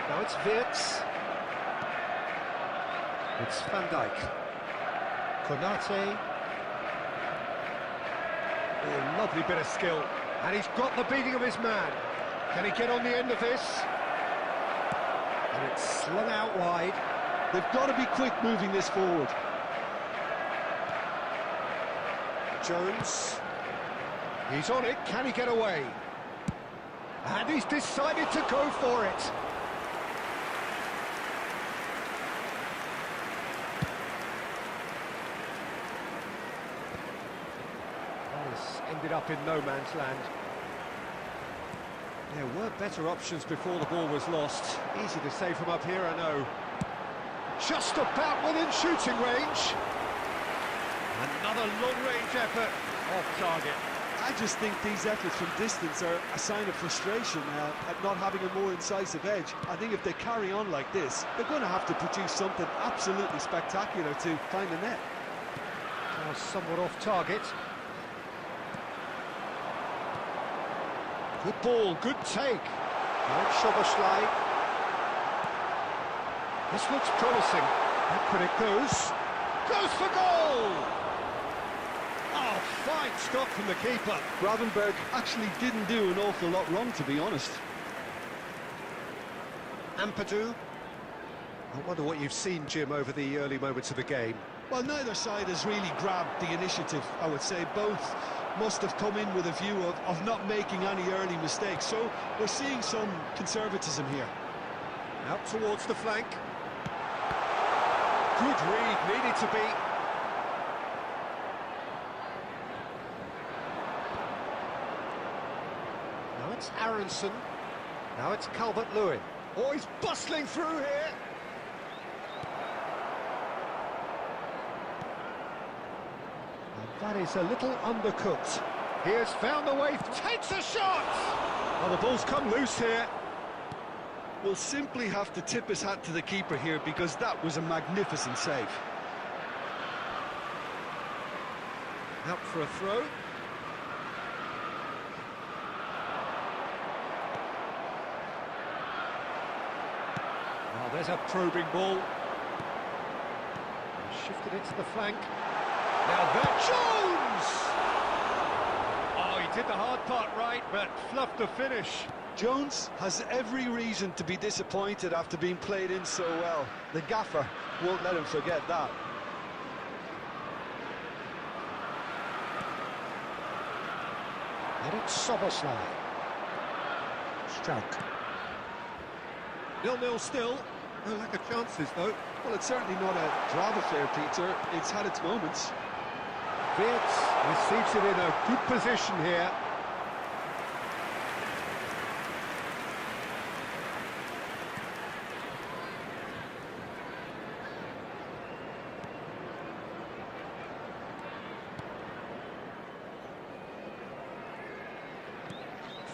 Now it's Wirtz. It's Van Dijk. Konate. Oh, lovely bit of skill. And he's got the beating of his man. Can he get on the end of this? And it's slung out wide. They've got to be quick moving this forward. Jones. He's on it. Can he get away? And he's decided to go for it. This ended up in no man's land. There were better options before the ball was lost. Easy to say from up here, I know. Just about within shooting range. Another long-range effort off target. I just think these efforts from distance are a sign of frustration at not having a more incisive edge. I think if they carry on like this, they're going to have to produce something absolutely spectacular to find the net. Now somewhat off target. Good ball, good take. Now it's Szoboszlai. This looks promising. How could it goes? Goes for goal! Oh, fine stop from the keeper. Gravenberg actually didn't do an awful lot wrong, to be honest. Ampadu. I wonder what you've seen, Jim, over the early moments of the game. Well, neither side has really grabbed the initiative, I would say. Both must have come in with a view of not making any early mistakes. So we're seeing some conservatism here. Out towards the flank. Good read, needed to be. Now it's Aronson. Now it's Calvert-Lewin. Oh, he's bustling through here. That is a little undercooked. He has found the way, takes a shot! Oh, the ball's come loose here. Will simply have to tip his hat to the keeper here because that was a magnificent save. Out for a throw. Oh, there's a probing ball. Shifted it to the flank. Now that Jones! Oh, he did the hard part right, but fluffed the finish. Jones has every reason to be disappointed after being played in so well. The gaffer won't let him forget that. And it's Szoboszlai. Struck. 0-0 still. No lack of chances, though. Well, it's certainly not a drab affair, Peter. It's had its moments. Wirtz receives it in a good position here.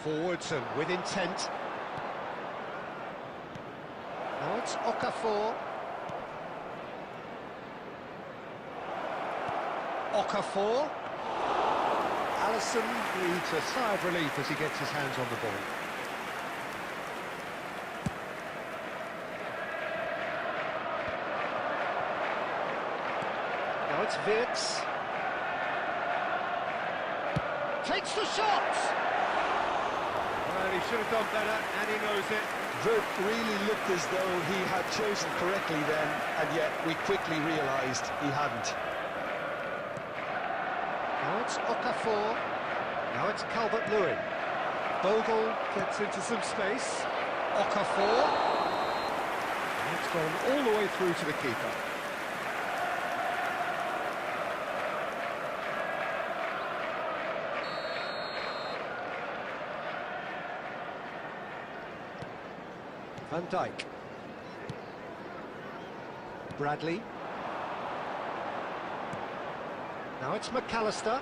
Forwards and with intent. Now it's Okafor. Okafor. Alisson needs a sigh of relief as he gets his hands on the ball. Now it's Wirtz. Takes the shot! Well, he should have done better, and he knows it. Wirt really looked as though he had chosen correctly then, and yet we quickly realised he hadn't. Now it's Okafor. Now it's Calvert-Lewin. Bogle gets into some space. Okafor. And it's gone all the way through to the keeper. Van Dijk. Bradley. Now it's McAllister.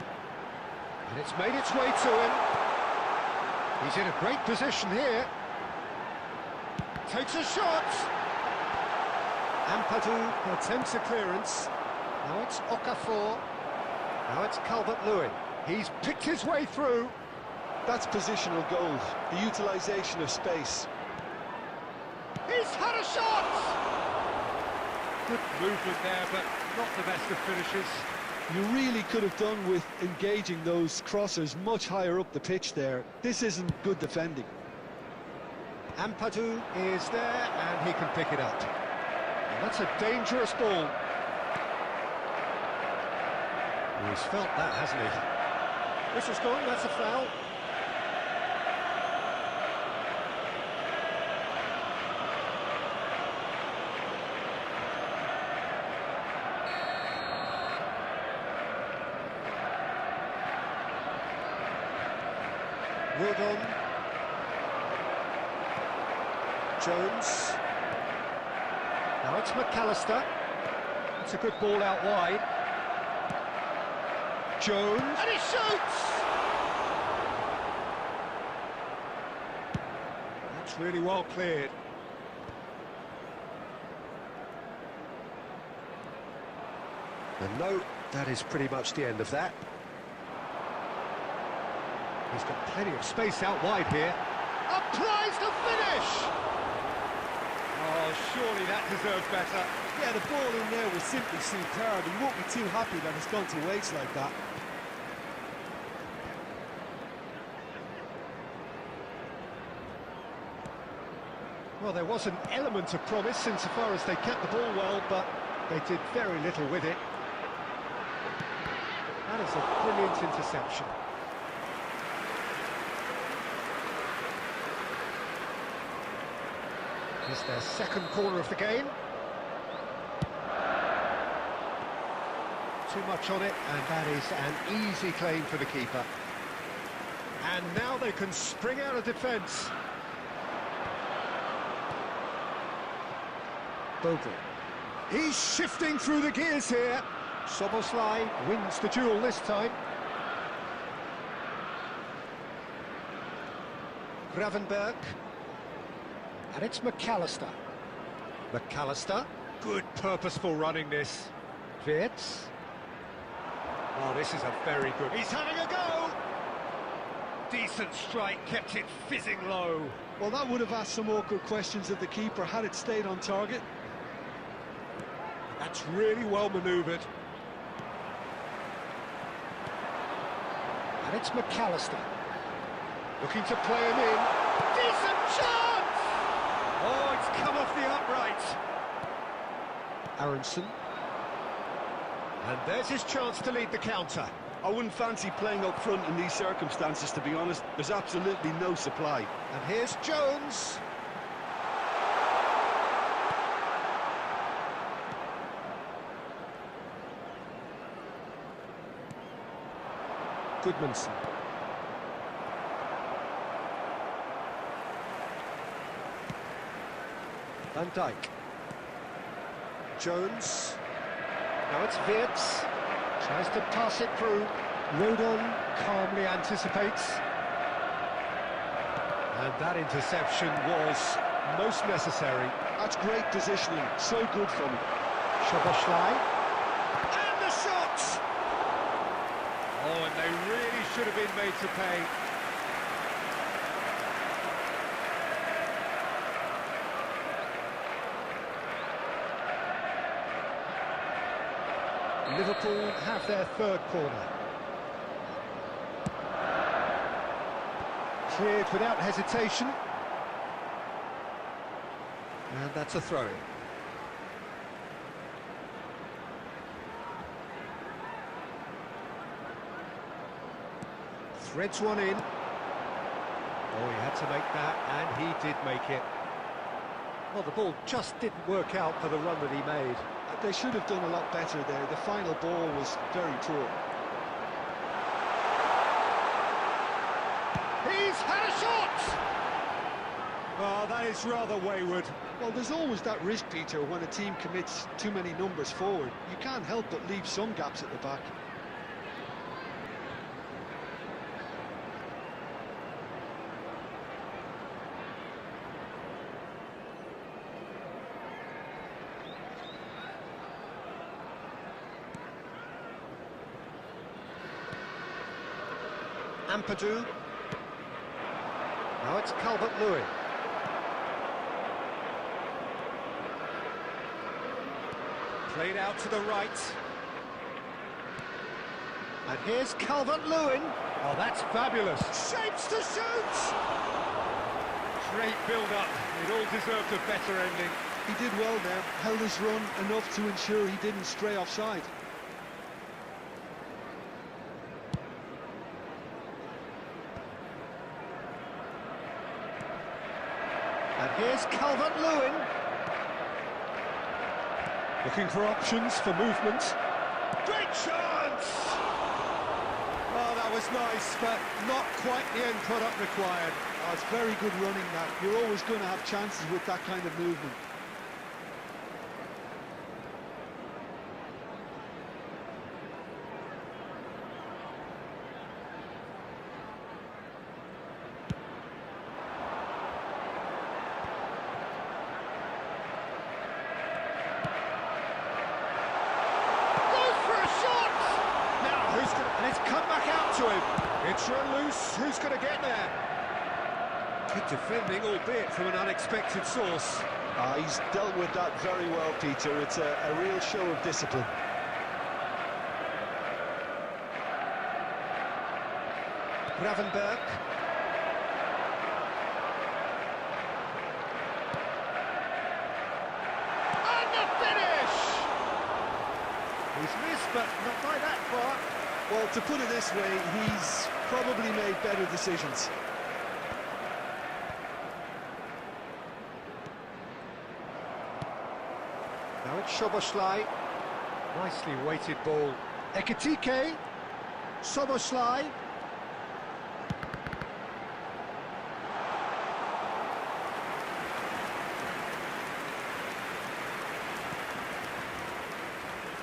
And it's made its way to him. He's in a great position here. Takes a shot. Ampadu attempts a clearance. Now it's Okafor. Now it's Calvert-Lewin. He's picked his way through. That's positional goal, the utilisation of space. He's had a shot! Good movement there, but not the best of finishes. You really could have done with engaging those crossers much higher up the pitch there. This isn't good defending. Ampadu is there, and he can pick it up. And that's a dangerous ball. He's felt that, hasn't he? This is gone, that's a foul. Rodon. Jones. Now it's McAllister. It's a good ball out wide. Jones. And he shoots! That's really well cleared. And no, that is pretty much the end of that. He's got plenty of space out wide here. A prize to finish! Oh, surely that deserves better. Yeah, the ball in there was simply superb. He won't be too happy that it's gone to waste like that. Well, there was an element of promise insofar as they kept the ball well, but they did very little with it. That is a brilliant interception. Is their second corner of the game. Too much on it, and that is an easy claim for the keeper. And now they can spring out of defence. Bogle. He's shifting through the gears here. Soboslai wins the duel this time. Gravenberg. And it's McAllister. McAllister. Good purposeful running this. Wirtz. Oh, this is a very good... He's having a go! Decent strike, kept it fizzing low. Well, that would have asked some awkward questions of the keeper had it stayed on target. That's really well manoeuvred. And it's McAllister. Looking to play him in. Decent chance! Oh, it's come off the upright. Aronson. And there's his chance to lead the counter. I wouldn't fancy playing up front in these circumstances, to be honest. There's absolutely no supply. And here's Jones. Goodmanson. Van Dijk. Jones. Now it's Wirtz. Tries to pass it through. Rodon calmly anticipates. And that interception was most necessary. That's great positioning. So good from him. Szoboszlai. And the shot! Oh, and they really should have been made to pay. Liverpool have their third corner. Cleared without hesitation. And that's a throw-in. Threads one in. Oh, he had to make that, and he did make it. Well, the ball just didn't work out for the run that he made. They should have done a lot better there. The final ball was very poor. He's had a shot! Oh, that is rather wayward. Well, there's always that risk, Peter, when a team commits too many numbers forward. You can't help but leave some gaps at the back. Ampadu. Now it's Calvert-Lewin. Played out to the right. And here's Calvert-Lewin. Oh, that's fabulous. Shapes to shoot! Great build-up. It all deserved a better ending. He did well there, held his run enough to ensure he didn't stray offside. And here's Calvert-Lewin. Looking for options for movement. Great chance! Oh, that was nice, but not quite the end product required. Oh, it's very good running that. You're always going to have chances with that kind of movement. It's run loose, who's going to get there? Good defending, albeit from an unexpected source. He's dealt with that very well, Peter. It's a real show of discipline. Gravenberg. And the finish! He's missed, but not by that far. Well, to put it this way, he's probably made better decisions. Now it's Szoboszlai. Nicely weighted ball. Ekitike. Szoboszlai.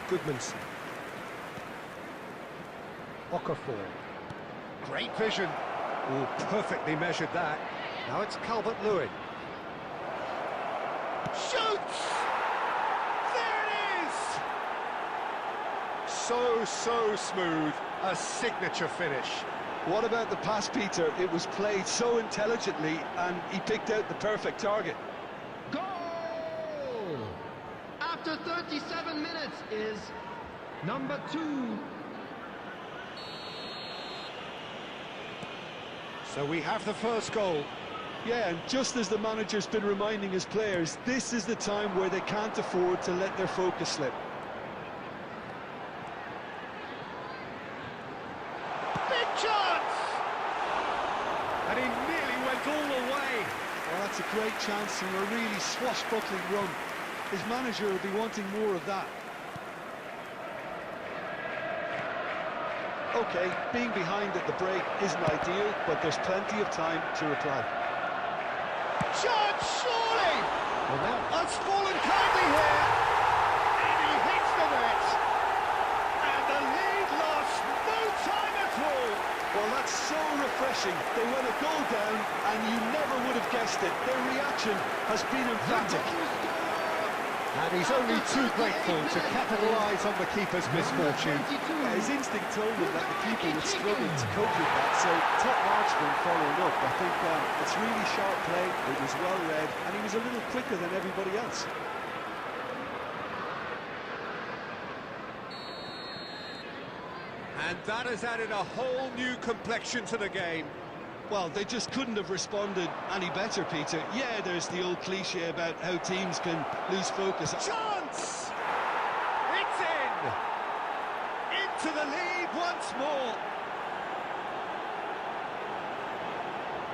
Goodmanson. Okafor. Great vision. Oh, perfectly measured that. Now it's Calvert-Lewin. Shoots! There it is! So smooth. A signature finish. What about the pass, Peter? It was played so intelligently and he picked out the perfect target. Goal! After 37 minutes is number 2. So we have the first goal. Yeah, and just as the manager's been reminding his players, this is the time where they can't afford to let their focus slip. Big chance! And he nearly went all the way. Well, that's a great chance and a really swashbuckling run. His manager will be wanting more of that. OK, being behind at the break isn't ideal, but there's plenty of time to reply. Chance, surely! Well, now has fallen kindly here. And he hits the net. And the lead lost no time at all. Well, that's so refreshing. They went a goal down, and you never would have guessed it. Their reaction has been emphatic. And he's only too grateful to capitalise on the keeper's misfortune. His instinct told him that the keeper would struggle to cope with that, so top marks been following up. I think it's really sharp play, it was well read, and he was a little quicker than everybody else. And that has added a whole new complexion to the game. Well, they just couldn't have responded any better, Peter. Yeah, there's the old cliche about how teams can lose focus. Chance! It's in! Into the lead once more.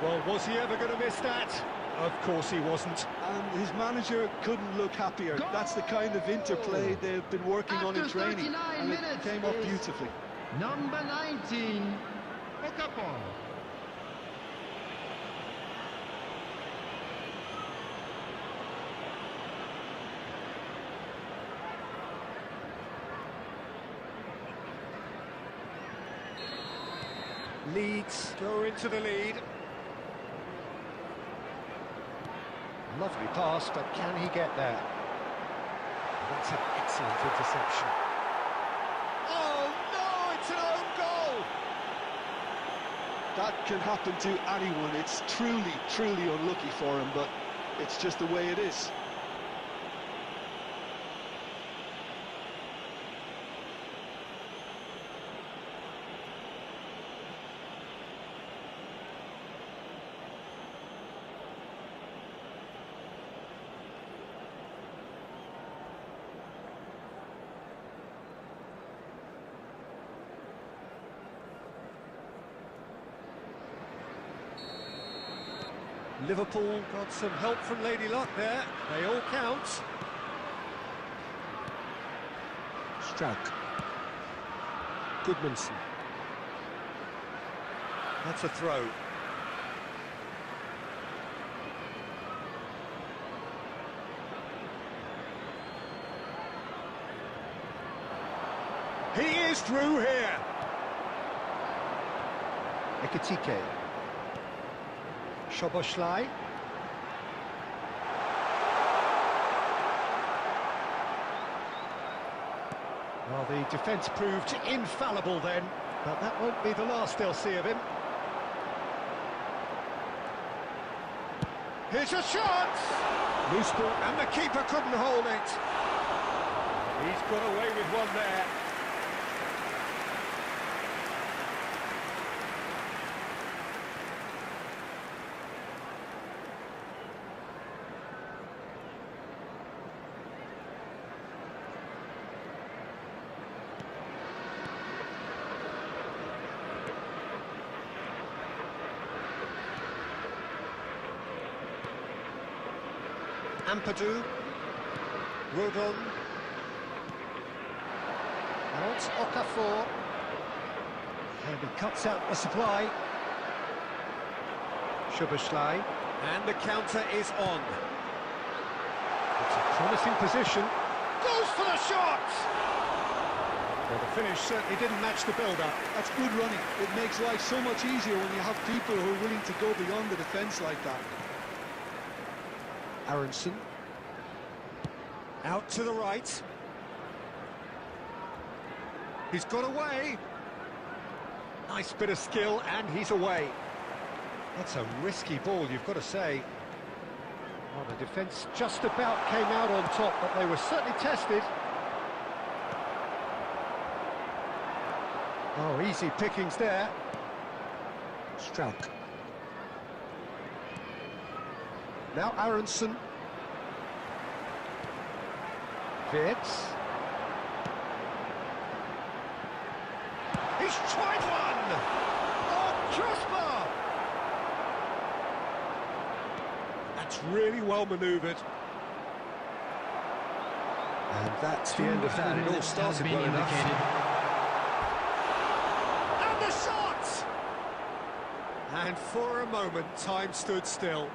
Well, was he ever going to miss that? Of course he wasn't. And his manager couldn't look happier. That's the kind of interplay they've been working on in training. And it came up beautifully. Number 19, Okafor. Leeds go into the lead. Lovely pass, but can he get there? That's an excellent interception. Oh no, it's an own goal! That can happen to anyone. It's truly unlucky for him, but it's just the way it is. Liverpool got some help from Lady Luck there. They all count. Struck. Goodmanson. That's a throw. He is through here. Ekitike. Szoboszlai. Well, the defence proved infallible then, but that won't be the last they'll see of him. Here's a shot! Loose ball, and the keeper couldn't hold it. He's got away with one there. Ampadu, Rodon, out Okafor, and he cuts out the supply. Szoboszlai, and the counter is on. It's a promising position. Goes for the shot! Well, the finish certainly didn't match the build-up. That's good running. It makes life so much easier when you have people who are willing to go beyond the defence like that. Aronson. Out to the right. He's got away. Nice bit of skill, and he's away. That's a risky ball, you've got to say. Well, the defence just about came out on top, but they were certainly tested. Oh, easy pickings there. Struck. Now Aronson. Wirtz. He's tried one! Oh, crossbar! That's really well manoeuvred. And that's the end of that. It all started well enough. And the shot! And for a moment, time stood still.